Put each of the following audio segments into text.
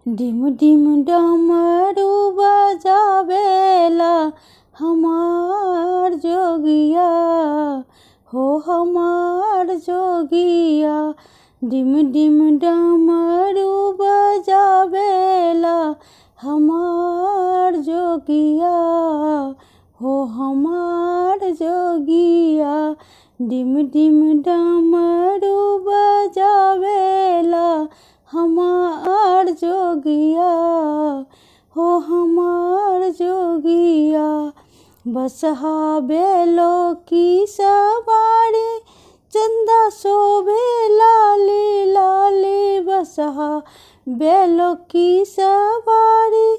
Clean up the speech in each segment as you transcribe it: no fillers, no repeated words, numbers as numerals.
डिम डिम डमरू बजावेला हमार जोगिया हो हमार जोगिया। डिम डिम डमरू बजावेला हमार जोगिया हो हमार जोगिया। डिम डिम डमरू बजावेला हमार जोगिया हो हमार जोगिया। बसहा बेलो की सवारी चंदा शोभे लाली लाली। बसहा बेलो की सवारी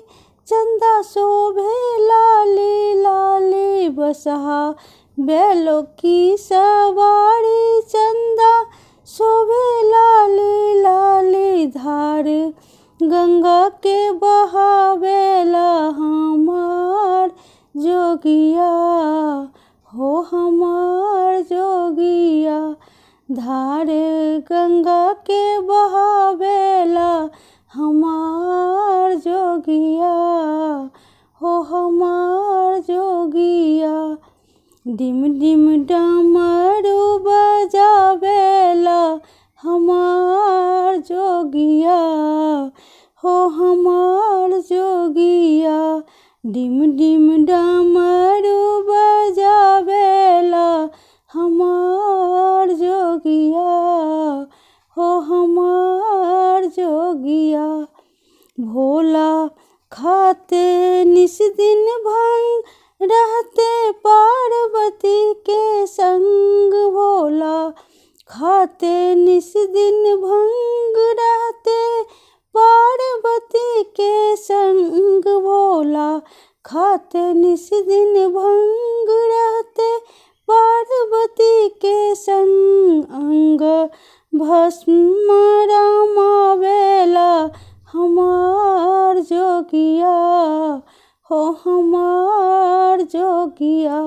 चंदा शोभे लाली लाली। बसहा बेलो की सवारी चंदा शोभे लाली लाली। धार गंगा के बहावेला हमार जोगिया हो हमार जोगिया। धार गंगा के बहावेला हमार जोगिया हो हमार जोगिया। डिम डिम डमरू बजावेला हमार जोगिया हो हमार जोगिया। डिम डिम डमरू बजावेला हमार जोगिया हो हमार जोगिया। भोला खाते निस दिन भंग रहते पार्वती के संग। भोला खाते निस दिन भंग रहते पार्वती के संग। भोला खाते निस दिन भंग रहते पार्वती के संग। अंग भस्म रमावेला हमार जोगिया हो हमार जोगिया।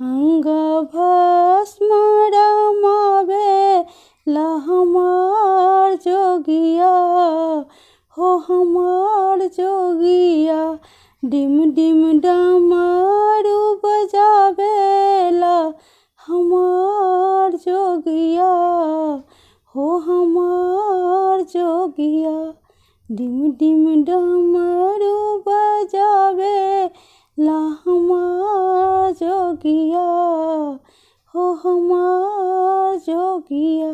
अंग भस्म रमावेला हमार जोगिया हो हमार जोगिया। डिम डिम डमरू बजावेला हमार जोगिया हो हमार जोगिया। डिम डिम डमरू बजावेला हमार जोगिया हो हमार जोगिया।